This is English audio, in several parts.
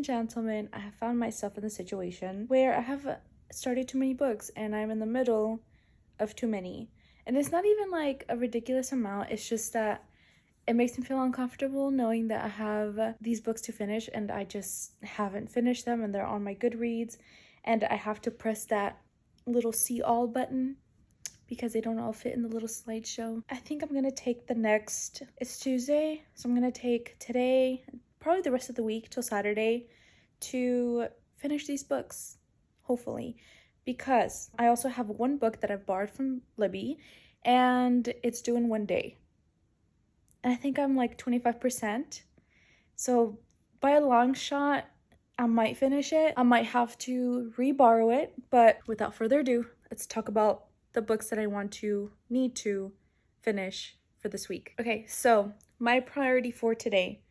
gentlemen, I have found myself in the situation where I have started too many books and I'm in the middle of too many. And it's not even like a ridiculous amount, it's just that it makes me feel uncomfortable knowing that I have these books to finish and I just haven't finished them and they're on my Goodreads and I have to press that little see all button because they don't all fit in the little slideshow. I think I'm gonna take it's Tuesday, so I'm gonna take today, probably the rest of the week till Saturday, to finish these books, hopefully. Because I also have one book that I've borrowed from Libby, and it's due in one day. And I think I'm like 25%. So by a long shot, I might finish it. I might have to re-borrow it, but without further ado, let's talk about the books that I need to finish for this week. Okay, so my priority for today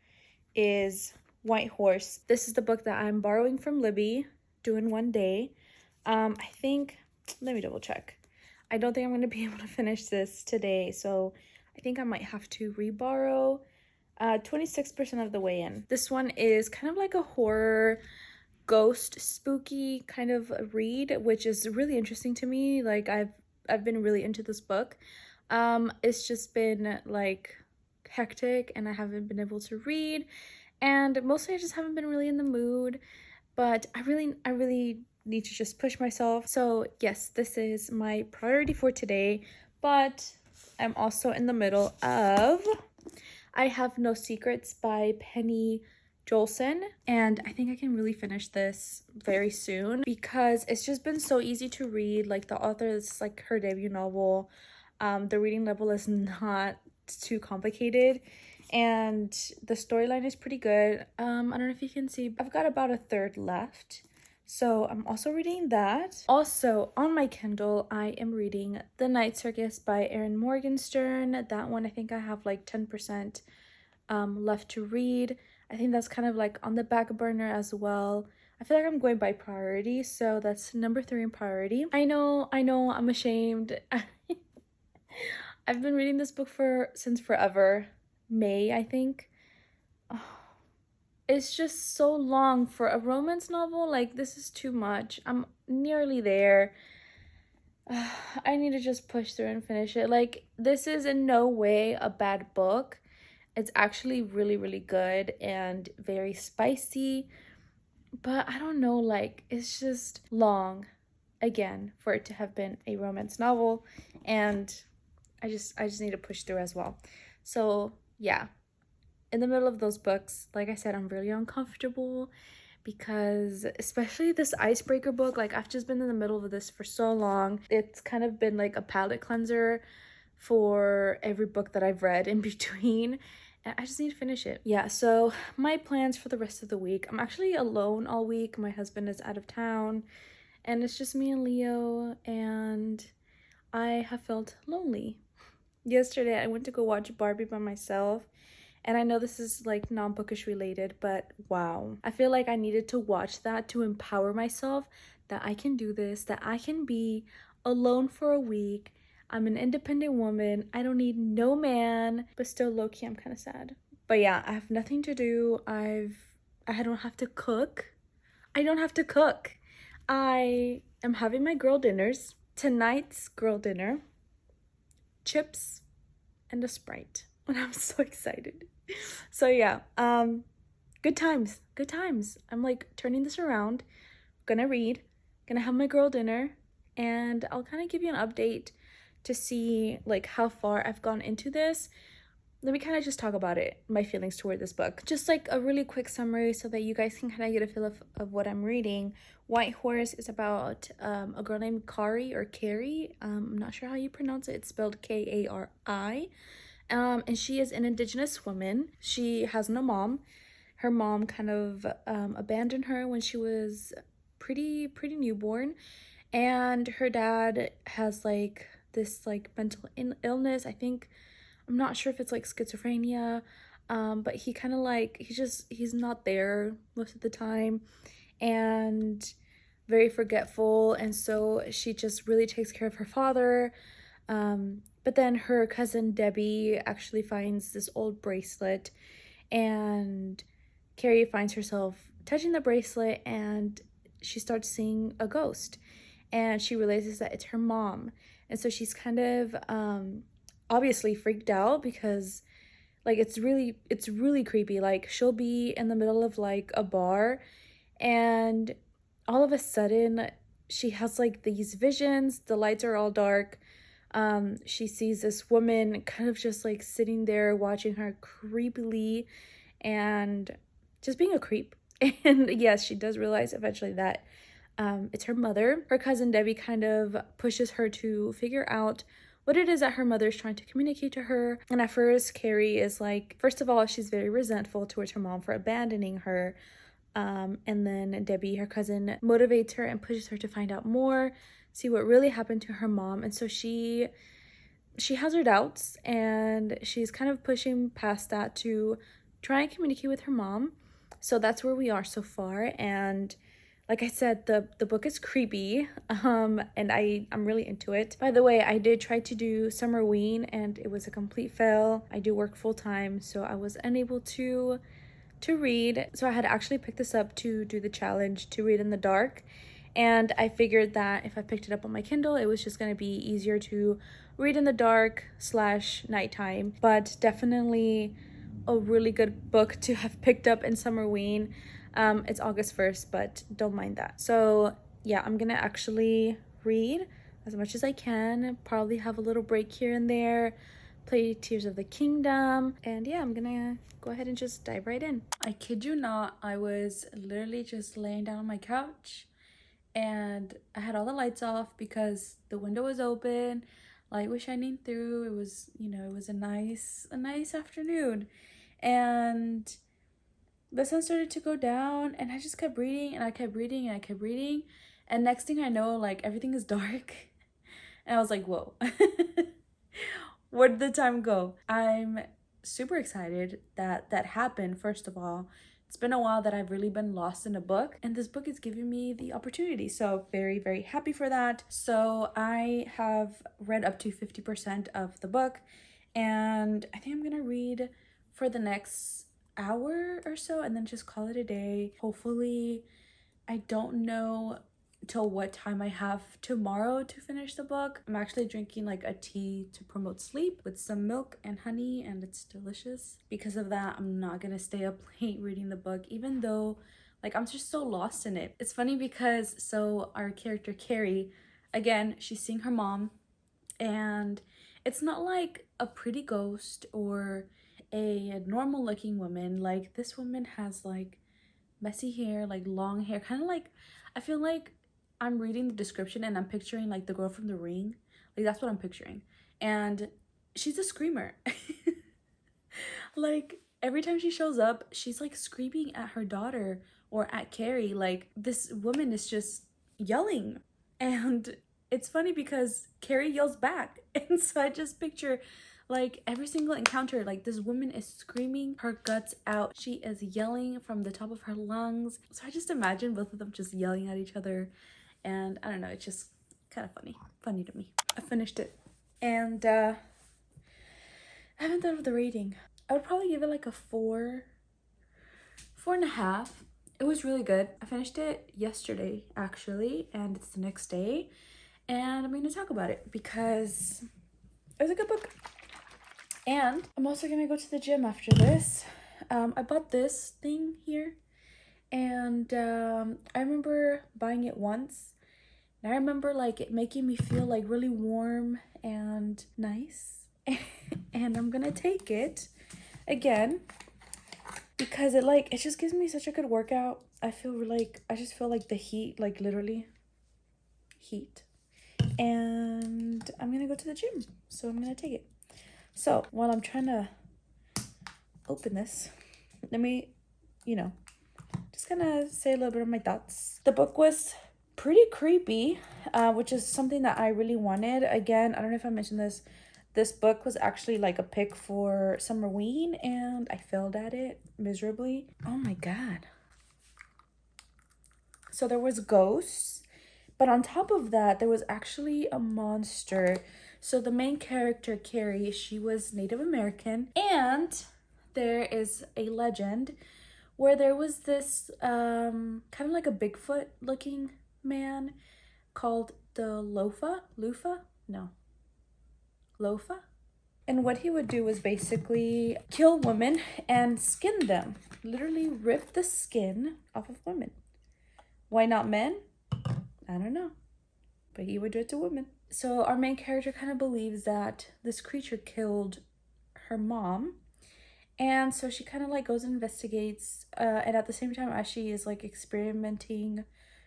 is White Horse. This is the book that I'm borrowing from Libby, due in one day. I think, let me double check. I don't think I'm going to be able to finish this today, so I think I might have to re-borrow 26% of the way in. This one is kind of like a horror, ghost, spooky kind of read, which is really interesting to me. Like I've been really into this book. It's just been like hectic and I haven't been able to read, and mostly I just haven't been really in the mood, but I really need to just push myself. So yes, this is my priority for today, but I'm also in the middle of I Have No Secrets by Penny Jolson, and I think I can really finish this very soon because it's just been so easy to read. Like the author is like her debut novel. The reading level is not too complicated and the storyline is pretty good. I don't know if you can see, I've got about a third left. So I'm also reading that. Also on my Kindle, I am reading The Night Circus by Erin Morgenstern. That one I think I have like 10% left to read. I think that's kind of like on the back burner as well. I feel like I'm going by priority, so that's number 3 in priority. I know, I'm ashamed. I've been reading this book since forever. May, I think. Oh, it's just so long for a romance novel. Like, this is too much. I'm nearly there. I need to just push through and finish it. Like, this is in no way a bad book. It's actually really, really good and very spicy. But I don't know, like, it's just long, again, for it to have been a romance novel. And I just need to push through as well. So, yeah. In the middle of those books, like I said, I'm really uncomfortable because especially this icebreaker book, like I've just been in the middle of this for so long. It's kind of been like a palate cleanser for every book that I've read in between. And I just need to finish it. Yeah, so my plans for the rest of the week. I'm actually alone all week. My husband is out of town and it's just me and Leo, and I have felt lonely. Yesterday, I went to go watch Barbie by myself, and I know this is like non-bookish related, but wow. I feel like I needed to watch that to empower myself that I can do this, that I can be alone for a week. I'm an independent woman. I don't need no man, but still low-key, I'm kind of sad. But yeah, I have nothing to do. I don't have to cook. I don't have to cook. I am having my girl dinners. Tonight's girl dinner, chips and a Sprite, and I'm so excited. So yeah, good times. I'm like turning this around, gonna read, gonna have my girl dinner, and I'll kind of give you an update to see like how far I've gone into this. Let me kind of just talk about it, my feelings toward this book. Just like a really quick summary so that you guys can kind of get a feel of what I'm reading. White Horse is about a girl named Carrie. I'm not sure how you pronounce it. It's spelled Kari. And she is an indigenous woman. She has no mom. Her mom kind of abandoned her when she was pretty newborn. And her dad has like this like mental illness. I'm not sure if it's like schizophrenia, but he kind of like, he's not there most of the time and very forgetful. And so she just really takes care of her father. But then her cousin Debbie actually finds this old bracelet, and Carrie finds herself touching the bracelet and she starts seeing a ghost, and she realizes that it's her mom. And so she's kind of obviously freaked out because like it's really creepy. Like she'll be in the middle of like a bar, and all of a sudden she has like these visions. The lights are all dark. She sees this woman kind of just like sitting there watching her creepily and just being a creep. And yes, she does realize eventually that it's her mother. Her cousin Debbie kind of pushes her to figure out what it is that her mother is trying to communicate to her. And at first, Carrie is like, first of all, she's very resentful towards her mom for abandoning her. And then Debbie, her cousin, motivates her and pushes her to find out more, see what really happened to her mom. And so she has her doubts, and she's kind of pushing past that to try and communicate with her mom. So that's where we are so far. And like I said, the book is creepy, and I'm really into it. By the way, I did try to do summer ween and it was a complete fail. I do work full time, so I was unable to read. So I had actually picked this up to do the challenge to read in the dark. And I figured that if I picked it up on my Kindle, it was just going to be easier to read in the dark / nighttime. But definitely a really good book to have picked up in Summerween. It's August 1st, but don't mind that. So yeah, I'm going to actually read as much as I can. Probably have a little break here and there. Play Tears of the Kingdom. And yeah, I'm going to go ahead and just dive right in. I kid you not, I was literally just laying down on my couch and I had all the lights off because the window was open, light was shining through. It was, it was a nice afternoon, and the sun started to go down, and I just kept reading, and I kept reading, and I kept reading, and next thing I know, like, everything is dark. And I was like, whoa. Where did the time go? I'm super excited that that happened. First of all, it's been a while that I've really been lost in a book, and this book is giving me the opportunity. So very, very happy for that. So I have read up to 50% of the book, and I think I'm gonna read for the next hour or so and then just call it a day. Hopefully, I don't know till what time I have tomorrow to finish the book. I'm actually drinking like a tea to promote sleep with some milk and honey, and it's delicious. Because of that, I'm not gonna stay up late reading the book, even though like I'm just so lost in it. It's funny because so our character Carrie, again, she's seeing her mom, and it's not like a pretty ghost or a normal looking woman. Like this woman has like messy hair, like long hair, kind of like, I feel like I'm reading the description and I'm picturing like the girl from The Ring. Like that's what I'm picturing. And she's a screamer. Like every time she shows up, she's like screaming at her daughter or at Carrie. Like this woman is just yelling. And it's funny because Carrie yells back. And so I just picture like every single encounter, like this woman is screaming her guts out. She is yelling from the top of her lungs. So I just imagine both of them just yelling at each other. And I don't know, it's just kind of funny to me. I finished it, and I haven't done with the rating. I would probably give it like a 4.5. It was really good. I finished it yesterday actually, and it's the next day, and I'm going to talk about it because it was a good book. And I'm also gonna go to the gym after this. I bought this thing here, and I remember buying it once, and I remember like it making me feel like really warm and nice. And I'm gonna take it again because it just gives me such a good workout. I just feel like the heat, like literally heat. And I'm gonna go to the gym, so I'm gonna take it. So while I'm trying to open this, let me, just gonna say a little bit of my thoughts. The book was pretty creepy, which is something that I really wanted. Again, I don't know if I mentioned this. This book was actually like a pick for Summerween, and I failed at it miserably. Oh my god. So there was ghosts, but on top of that, there was actually a monster. So the main character, Carrie, she was Native American, and there is a legend where there was this kind of like a Bigfoot looking man called the Lofa? No, Lofa? And what he would do was basically kill women and skin them. Literally rip the skin off of women. Why not men? I don't know. But he would do it to women. So our main character kind of believes that this creature killed her mom. And so she kind of like goes and investigates. And at the same time, as she is like experimenting,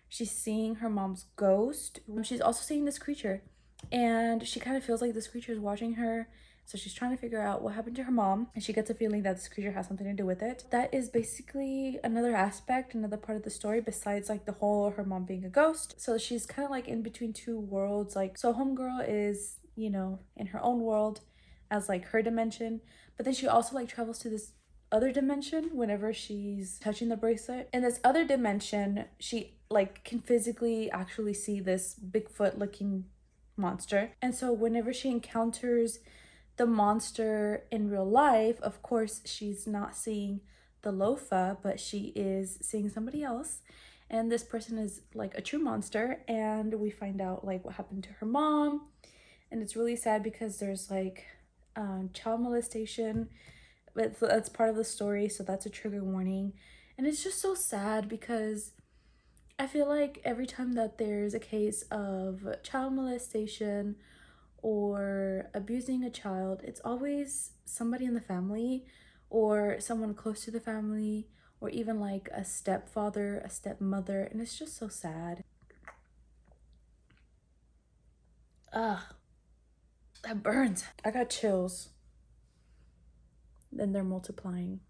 she's seeing her mom's ghost. She's also seeing this creature. And she kind of feels like this creature is watching her. So she's trying to figure out what happened to her mom, and she gets a feeling that this creature has something to do with it. That is basically another aspect, another part of the story besides like the whole her mom being a ghost. So she's kind of like in between two worlds. Like, so homegirl is, you know, in her own world as like her dimension, but then she also like travels to this other dimension whenever she's touching the bracelet. In this other dimension, she like can physically actually see this Bigfoot looking monster. And so whenever she encounters the monster in real life, of course, she's not seeing the Lofa, but she is seeing somebody else. And this person is like a true monster. And we find out like what happened to her mom. And it's really sad because there's like child molestation. But that's part of the story. So that's a trigger warning. And it's just so sad because I feel like every time that there's a case of child molestation or abusing a child, it's always somebody in the family or someone close to the family or even like a stepfather, a stepmother, and it's just so sad. Ugh, that burns. I got chills. Then they're multiplying.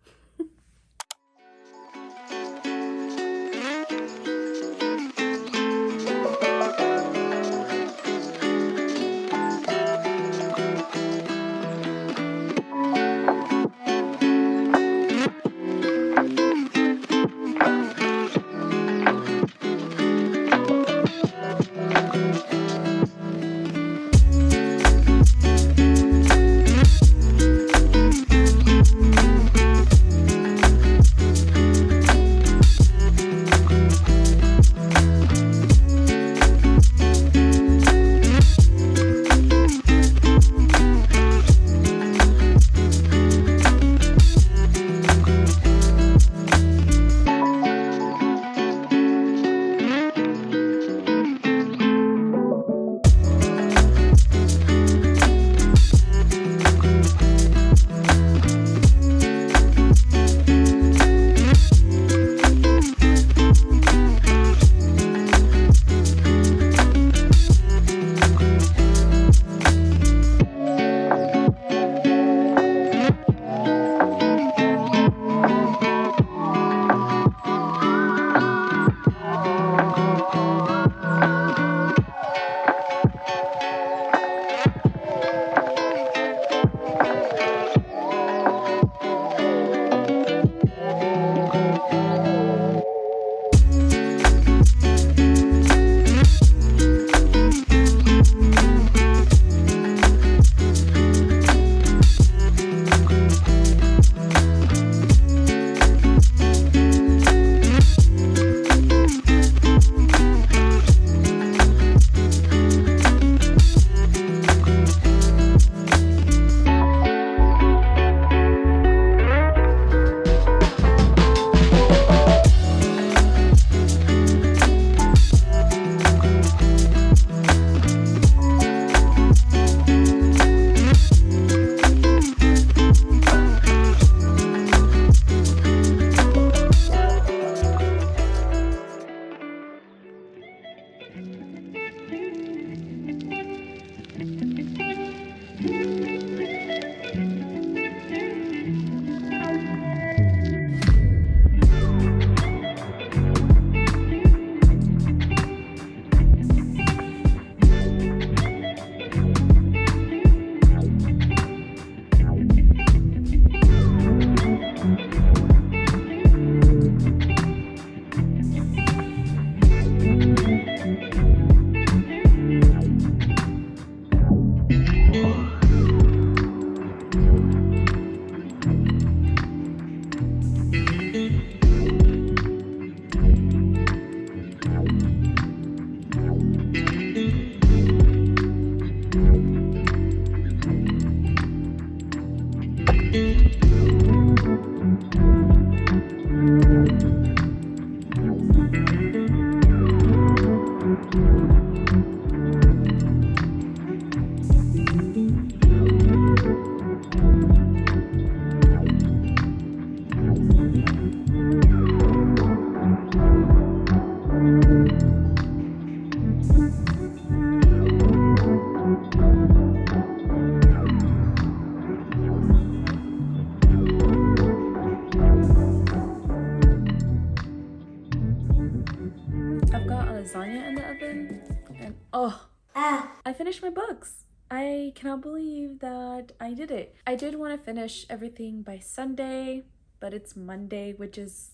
lasagna in the oven, and oh, I finished my books. I cannot believe that I did it. I did want to finish everything by Sunday, but it's Monday, which is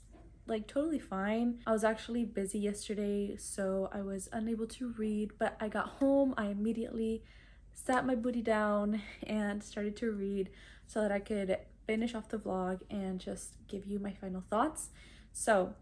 like totally fine. I was actually busy yesterday, so I was unable to read, but I got home, I immediately sat my booty down and started to read so that I could finish off the vlog and just give you my final thoughts. So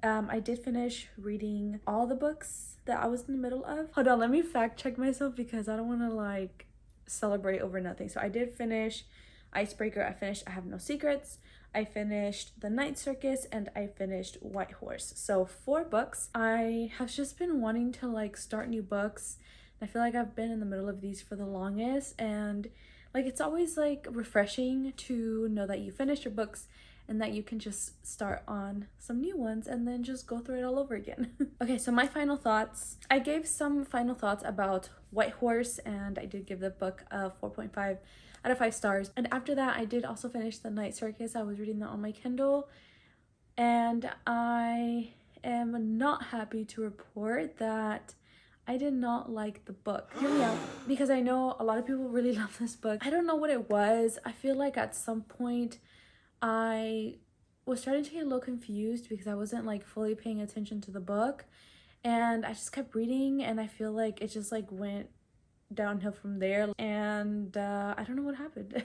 I did finish reading all the books that I was in the middle of. Hold on, let me fact check myself because I don't want to like celebrate over nothing. So I did finish Icebreaker, I finished I Have No Secrets, I finished The Night Circus, and I finished White Horse. So 4 books. I have just been wanting to like start new books. I feel like I've been in the middle of these for the longest, and like it's always like refreshing to know that you finished your books and that you can just start on some new ones and then just go through it all over again. Okay, so my final thoughts. I gave some final thoughts about White Horse, and I did give the book a 4.5 out of 5 stars. And after that, I did also finish The Night Circus. I was reading that on my Kindle, and I am not happy to report that I did not like the book. Hear me out, because I know a lot of people really love this book. I don't know what it was. I feel like at some point I was starting to get a little confused because I wasn't like fully paying attention to the book, and I just kept reading, and I feel like it just like went downhill from there, and I don't know what happened.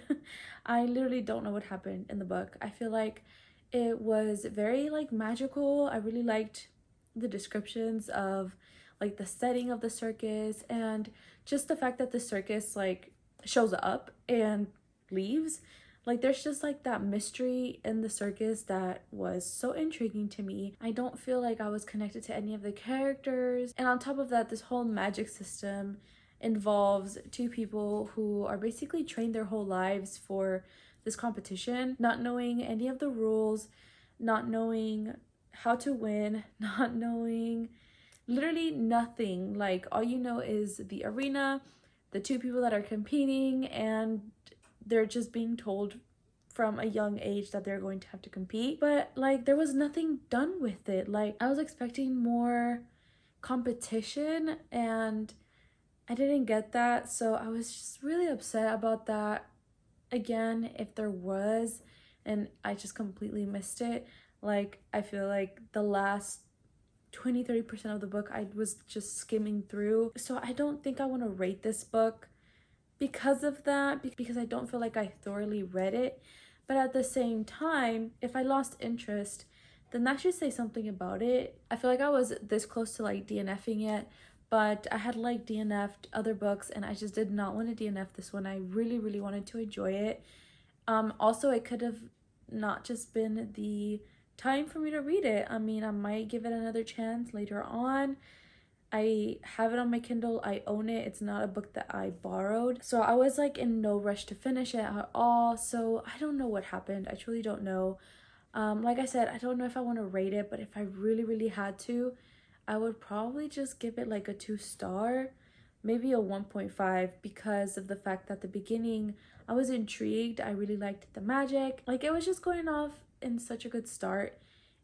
I literally don't know what happened in the book. I feel like it was very like magical. I really liked the descriptions of like the setting of the circus, and just the fact that the circus like shows up and leaves. Like there's just like that mystery in the circus that was so intriguing to me. I don't feel like I was connected to any of the characters, and on top of that, this whole magic system involves 2 people who are basically trained their whole lives for this competition, not knowing any of the rules, not knowing how to win, not knowing literally nothing. Like all you know is the arena, the 2 people that are competing, and they're just being told from a young age that they're going to have to compete. But like there was nothing done with it. Like I was expecting more competition, and I didn't get that, so I was just really upset about that. Again, if there was, and I just completely missed it. Like I feel like the last 20-30% of the book I was just skimming through, so I don't think I want to rate this book because of that, because I don't feel like I thoroughly read it. But at the same time, if I lost interest, then that should say something about it. I feel like I was this close to like DNFing it, but I had like DNF'd other books, and I just did not want to DNF this one. I really wanted to enjoy it. Also, it could have not just been the time for me to read it. I mean, I might give it another chance later on. I have it on my Kindle, I own it. It's not a book that I borrowed, so I was like in no rush to finish it at all. So I don't know what happened. I truly don't know. Like I said, I don't know if I want to rate it, but if I really had to, I would probably just give it like a 2-star, maybe a 1.5, because of the fact that the beginning I was intrigued. I really liked the magic. Like it was just going off in such a good start,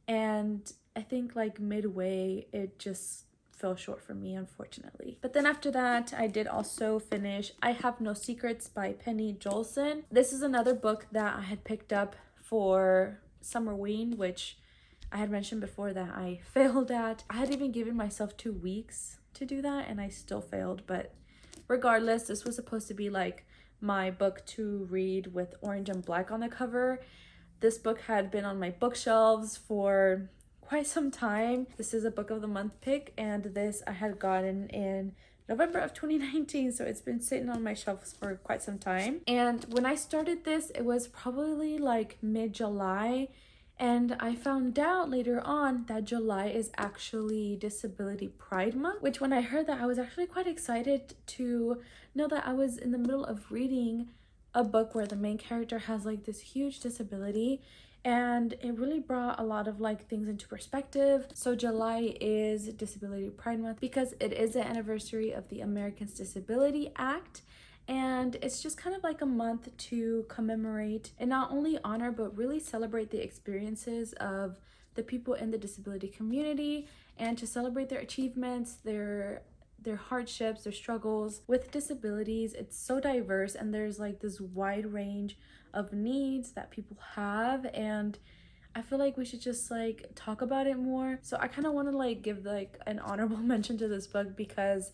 and I think like midway it just fell short for me, unfortunately. But then after that, I did also finish I Have No Secrets by Penny Jolson. This is another book that I had picked up for Summerween, which I had mentioned before that I failed at. I had even given myself 2 weeks to do that, and I still failed. But regardless, this was supposed to be like my book to read with orange and black on the cover. This book had been on my bookshelves for quite some time. This is a book of the month pick, and this I had gotten in November of 2019, so it's been sitting on my shelves for quite some time. And when I started this, it was probably like mid-July, and I found out later on that July is actually Disability Pride Month, which when I heard that, I was actually quite excited to know that I was in the middle of reading a book where the main character has like this huge disability, and it really brought a lot of like things into perspective. So July is Disability Pride Month because it is the anniversary of the Americans Disability Act, and it's just kind of like a month to commemorate and not only honor but really celebrate the experiences of the people in the disability community and to celebrate their achievements, their hardships, their struggles with disabilities. It's so diverse, and there's like this wide range of needs that people have, and I feel like we should just like talk about it more. So I kind of want to like give like an honorable mention to this book because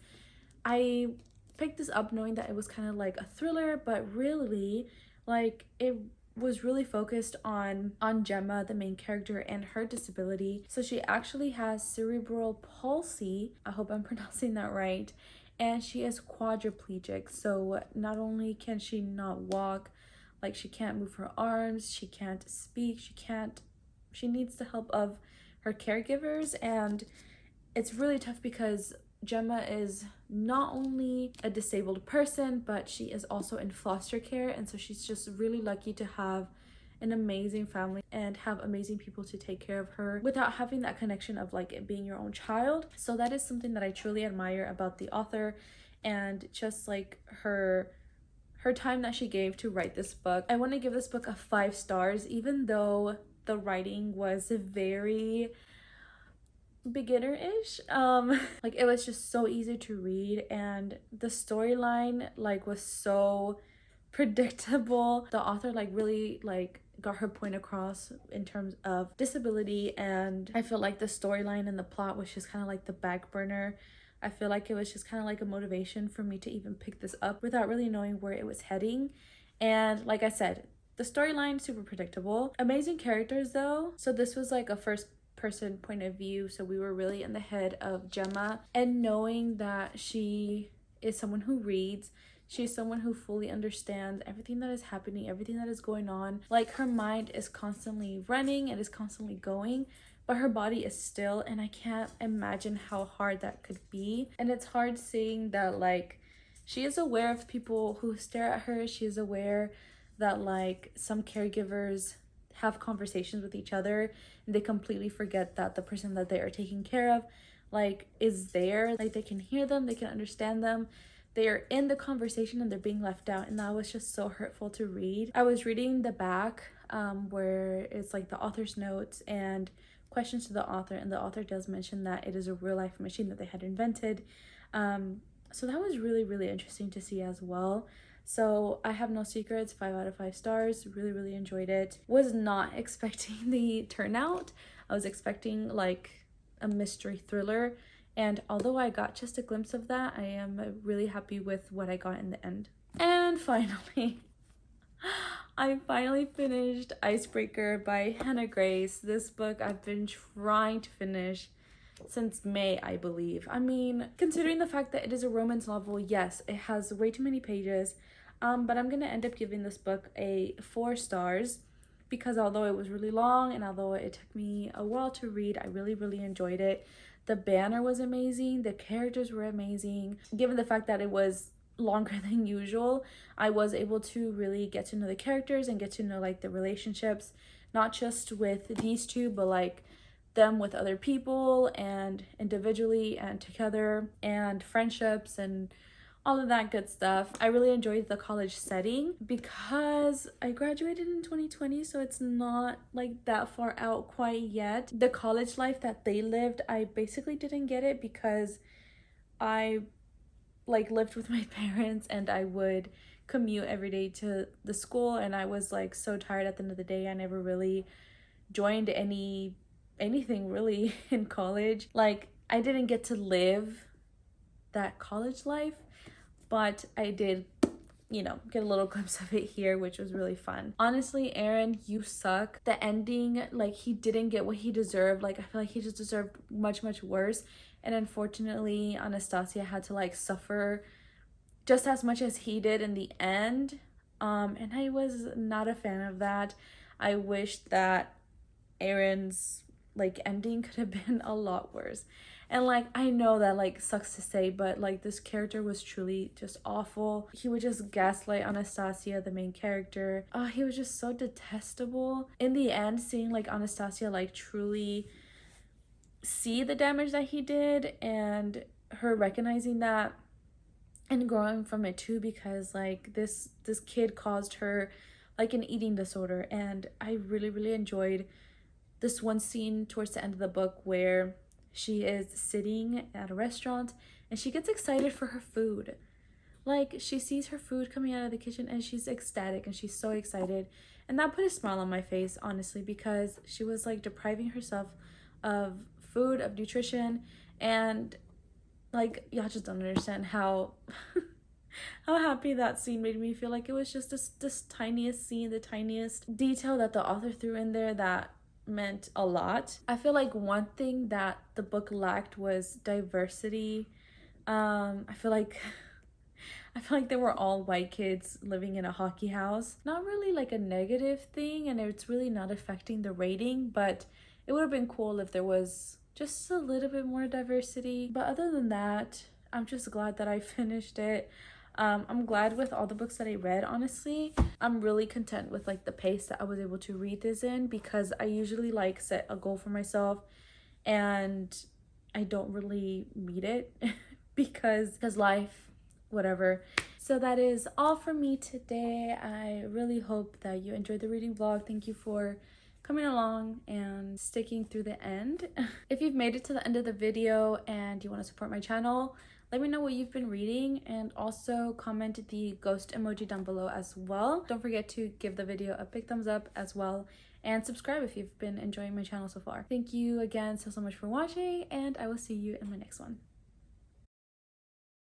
I picked this up knowing that it was kind of like a thriller, but really like it was really focused on Gemma, the main character, and her disability. So she actually has cerebral palsy. I hope I'm pronouncing that right. And she is quadriplegic. So not only can she not walk, like she can't move her arms, she can't speak, she needs the help of her caregivers, and it's really tough because Gemma is not only a disabled person, but she is also in foster care, and so she's just really lucky to have an amazing family and have amazing people to take care of her without having that connection of like it being your own child. So that is something that I truly admire about the author, and just like her time that she gave to write this book. I want to give this book a 5 stars, even though the writing was very beginner-ish. Like it was just so easy to read, and the storyline like was so predictable. The author like really like got her point across in terms of disability, and I feel like the storyline and the plot was just kind of like the back burner. I feel like it was just kind of like a motivation for me to even pick this up without really knowing where it was heading. And like I said, the storyline super predictable. Amazing characters though. So this was like a first person point of view, so we were really in the head of Gemma, and knowing that she is someone who reads, she's someone who fully understands everything that is happening, everything that is going on. Like her mind is constantly running, it is constantly going, but her body is still, and I can't imagine how hard that could be. And it's hard seeing that like she is aware of people who stare at her. She is aware that like some caregivers have conversations with each other and they completely forget that the person that they are taking care of like is there, like they can hear them, they can understand them, they are in the conversation and they're being left out. And that was just so hurtful to read. I was reading the back where it's like the author's notes and questions to the author, and the author does mention that it is a real life machine that they had invented. So that was really, really interesting to see as well. So I have no secrets, 5 out of 5 stars. Really, really enjoyed it. Was not expecting the turnout. I was expecting like a mystery thriller, and although I got just a glimpse of that, I am really happy with what I got in the end. And finally, I finally finished Icebreaker by Hannah Grace. This book I've been trying to finish since May, I believe. I mean, considering the fact that it is a romance novel, yes, it has way too many pages, but I'm gonna end up giving this book a 4 stars because although it was really long and although it took me a while to read, I really, really enjoyed it. The banner was amazing, the characters were amazing. Given the fact that it was longer than usual, I was able to really get to know the characters and get to know like the relationships, not just with these two, but like them with other people and individually and together, and friendships and all of that good stuff. I really enjoyed the college setting because I graduated in 2020, so it's not like that far out quite yet. The college life that they lived, I basically didn't get it because I like lived with my parents and I would commute every day to the school, and I was like so tired at the end of the day. I never really joined anything really in college. Like I didn't get to live that college life, but I did, you know, get a little glimpse of it here, which was really fun. Honestly, Aaron, you suck. The ending, like he didn't get what he deserved. Like I feel like he just deserved much, much worse. And unfortunately, Anastasia had to like suffer just as much as he did in the end. And I was not a fan of that. I wish that Aaron's like ending could have been a lot worse. And like I know that like sucks to say, but like this character was truly just awful. He would just gaslight Anastasia, the main character. He was just so detestable. In the end, seeing like Anastasia like truly see the damage that he did, and her recognizing that and growing from it too, because like this kid caused her like an eating disorder, and I really, really enjoyed this one scene towards the end of the book where she is sitting at a restaurant and she gets excited for her food. Like, she sees her food coming out of the kitchen and she's ecstatic and she's so excited. And that put a smile on my face, honestly, because she was like depriving herself of food, of nutrition, and like, y'all just don't understand how how happy that scene made me feel. Like, it was just this tiniest scene, the tiniest detail that the author threw in there that meant a lot. I feel like one thing that the book lacked was diversity. I feel like I feel like they were all white kids living in a hockey house. Not really like a negative thing, and it's really not affecting the rating, but it would have been cool if there was just a little bit more diversity. But other than that, I'm just glad that I finished it. I'm glad with all the books that I read, honestly. I'm really content with like the pace that I was able to read this in, because I usually like set a goal for myself and I don't really meet it because life, whatever. So that is all for me today. I really hope that you enjoyed the reading vlog. Thank you for coming along and sticking through the end. If you've made it to the end of the video and you want to support my channel, let me know what you've been reading, and also comment the ghost emoji down below as well. Don't forget to give the video a big thumbs up as well, and subscribe if you've been enjoying my channel so far. Thank you again so much for watching, and I will see you in my next one.